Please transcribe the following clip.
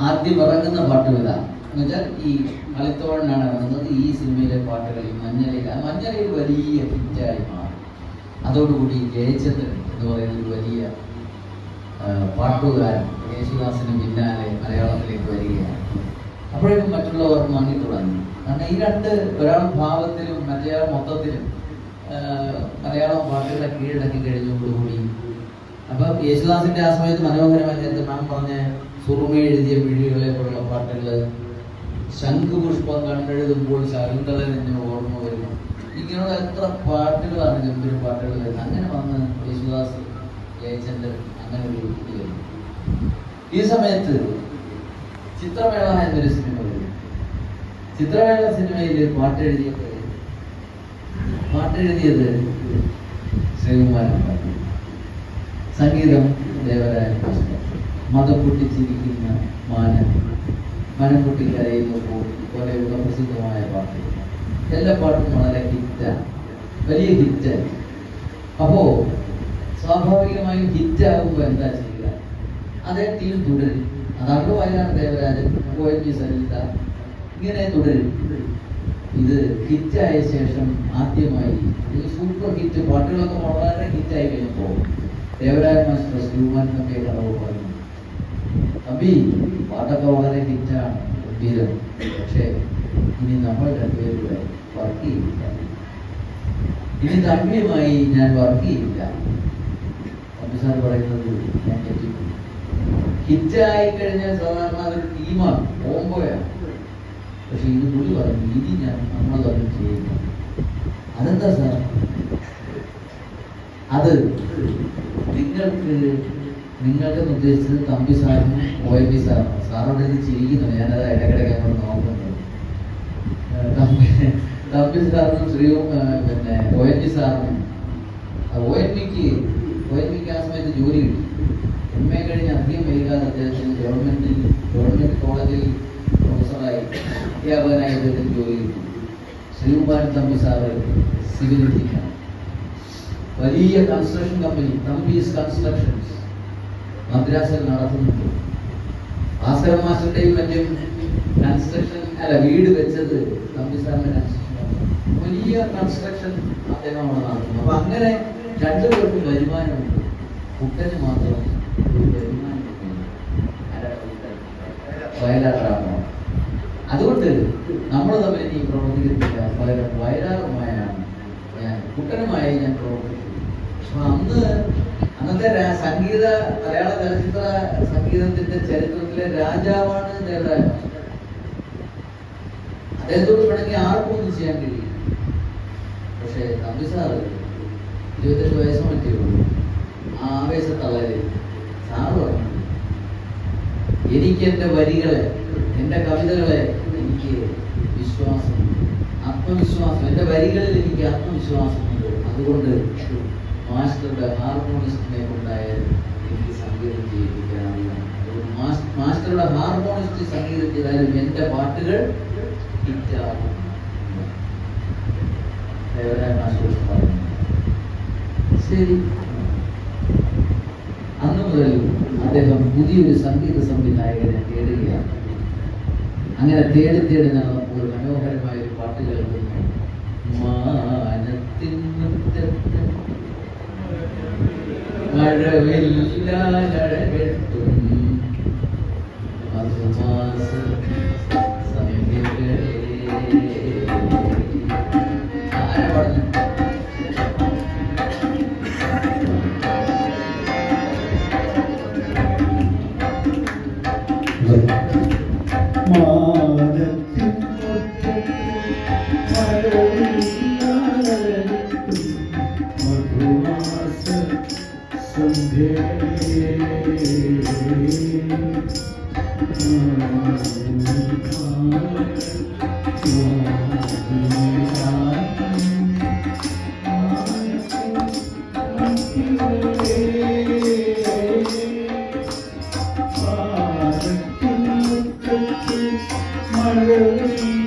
ആദ്യം ഇറങ്ങുന്ന പാട്ടും ഇതാണ്. എന്ന് വെച്ചാൽ ഈ കളിത്തോഴനാണ് ഇറങ്ങുന്നത്. ഈ സിനിമയിലെ പാട്ടുകൾ ഈ മഞ്ഞലയിൽ വലിയ ഹിറ്റായി മാറി. അതോടുകൂടി ജയചന്ദ്രൻ എന്ന് പറയുന്ന ഒരു വലിയ പാട്ടുകാരൻ യേശുദാസിന് പിന്നാലെ മലയാളത്തിലേക്ക് വരികയാണ്. അപ്പോഴേക്കും മറ്റുള്ളവർ മങ്ങി തുടങ്ങി. കാരണം ഈ രണ്ട്, ഒരാൾ ഭാവത്തിലും മറ്റേയാൾ മൊത്തത്തിലും മലയാളം പാട്ടുകളെ കീഴടക്കി കഴിഞ്ഞതോടുകൂടി അപ്പൊ യേശുദാസിന്റെ ആ സമയത്ത് മനോഹരമായ നേരത്തെ നാം പറഞ്ഞ സുറുമ എഴുതിയ മിഴികളെ പോലുള്ള പാട്ടുകള്, ശംഖുപുഷ്പം കണ്ടെഴുതുമ്പോൾ ശകുന്തള എന്നെ ഓർമ്മ വരുന്നു, ഇങ്ങനെയുള്ള എത്ര പാട്ടുകളാണ് ഗംഭീര പാട്ടുകൾ വരുന്നത്. അങ്ങനെ വന്ന് യേശുദാസ്, ജയചന്ദ്രൻ അങ്ങനെ ഒരു ഇത് വരുന്നു. ഈ സമയത്ത് ചിത്രമേള എന്നൊരു സിനിമ വരും. ചിത്രമേള സിനിമയിൽ പാട്ടെഴുതിയത് ശ്രീകുമാരൻ, സംഗീതം ദേവരായ മാസ്റ്റർ, മതം പൊട്ടിച്ചിരിക്കുന്ന മാനം, മനം പൊട്ടി കരയുന്നപ്പോൾ പോലെയുള്ള പ്രസിദ്ധമായ പാട്ടുകൾ. എല്ലാ പാട്ടും വളരെ ഹിറ്റാണ്, വലിയ ഹിറ്റായി. അപ്പോ സ്വാഭാവികമായും ഹിറ്റാകുമ്പോൾ എന്താ ചെയ്യുക? അതേ ടീം തുടരും. അതാണ് വയനാട് ദേവരാജൻ, ONV സരിത, ഇങ്ങനെ തുടരും. ഇത് ഹിറ്റായ ശേഷം ആദ്യമായി സൂപ്പർ ഹിറ്റ് പാട്ടുകളൊക്കെ വളരെ ഹിറ്റായി കഴിഞ്ഞപ്പോൾ ദേവരാജ മാസ്റ്റർ ശ്രീകുമാരൻ തമ്പിയെ കടവ് പറഞ്ഞു, തമ്പി പാട്ടൊക്കെ വളരെ ഹിറ്റാണ്, ഗംഭീരം, പക്ഷേ ഇനി നമ്മൾ രണ്ടുപേരുടെ വർക്ക് ചെയ്യില്ല, ഇനി തമ്പിയുമായി ഞാൻ വർക്ക് ചെയ്യില്ല. തമ്പി സാർ പറയുന്നത് ഞാൻ തെറ്റിപ്പോയി. ഹിറ്റായി കഴിഞ്ഞാൽ സാധാരണ അതൊരു ടീമാണ്, കോംബോയാണ്. പക്ഷെ ഇത് പുള്ളി പറഞ്ഞു, ഇനി നമ്മൾ തന്നെ ചെയ്യുന്നു. അതെന്താ സാർ? അത് നിങ്ങൾക്ക് ഉദ്ദേശിച്ചത് തമ്പി സാറിനും ONV സാറിനും. സാറോട് ഇത് ചിരിക്കുന്നു, ഞാനത് ഇടയ്ക്കിടയ്ക്ക് അങ്ങോട്ട് നോക്കുന്നത്. തമ്പി സാറിനും പിന്നെ ONV സാറിനും. ONVക്ക് ആ സമയത്ത് ജോലി കിട്ടി. MA കഴിഞ്ഞ് അധികം വൈകാതെ അദ്ദേഹത്തിന് ഗവൺമെന്റ് കോളേജിൽ പ്രൊഫസറായി അധ്യാപകനായി അദ്ദേഹത്തിന് ജോലി കിട്ടി. ശ്രീകുമാരൻ തമ്പി സാറ് സിവിൽ എഞ്ചിനീയറാണ്. വലിയ കൺസ്ട്രക്ഷൻ കമ്പനി തമ്പീസ് കൺസ്ട്രക്ഷൻസ് മദ്രാസിൽ നടത്തുന്നുണ്ട്. ഭാസ്കരൻ മാസ്റ്ററുടെയും മറ്റും കൺസ്ട്രക്ഷൻ വീട് വെച്ചത് തമ്പി സാറിന്റെ കൺസ്ട്രക്ഷൻ, വലിയ കൺസ്ട്രക്ഷൻ അദ്ദേഹമാണ് നടത്തുന്നത്. അപ്പൊ അങ്ങനെ രണ്ടുപേർക്കും വരുമാനമുണ്ട്. കുട്ടന് മാത്രം ഒരു വരുമാനമില്ല. വയലാറാണോ? അതുകൊണ്ട് നമ്മൾ തമ്മിൽ ഈ പ്രവർത്തിക്കത്തില്ല. വളരെ വയലാറുമായാണ് കുട്ടനുമായി ഞാൻ പ്രവർത്തിച്ചു. അന്നത്തെ മലയാള ചലച്ചിത്ര സംഗീതത്തിന്റെ ചരിത്രത്തിലെ രാജാവാണ് ദേവരാജ. അദ്ദേഹത്തോട് വേണമെങ്കിൽ ആർക്കും ഒന്നും ചെയ്യാൻ കഴിയും. പക്ഷെ തമ്പി സാറ് 28 വയസ്സ് മറ്റേ ഉള്ളൂ. ആ ആവേശത്തളരെ സാറ് പറഞ്ഞു, എനിക്ക് എൻ്റെ വരികളെ, എൻ്റെ കവിതകളെ എനിക്ക് വിശ്വാസമുണ്ട്, ആത്മവിശ്വാസം, എൻ്റെ വരികളിൽ എനിക്ക് ആത്മവിശ്വാസമുണ്ട്. അതുകൊണ്ട് മാസ്റ്ററുടെ ഹാർമോണിസ്റ്റിനെ കൊണ്ടായാലും എനിക്ക് സംഗീതം ചെയ്യിപ്പിക്കാറില്ല. മാസ്റ്ററുടെ ഹാർമോണിസ്റ്റ് സംഗീതം ചെയ്താലും എൻ്റെ പാട്ടുകൾ ഹിറ്റാകും. മാസ്റ്റർ പറഞ്ഞു. ശരി. അന്ന് മുതൽ അദ്ദേഹം പുതിയൊരു സംഗീത സംവിധായകനെ തേടുകയാണ്. അങ്ങനെ തേടി നടന്നപ്പോൾ മനോഹരമായ ഒരു പാട്ട് കേൾക്കുന്നു. മാനത്തിൻ മുറ്റത്ത് മഴവില്ലാലഴകെട്ടും മധുമാസ സന്ധ്യകളേ. ആരാ പറഞ്ഞു? Hallelujah.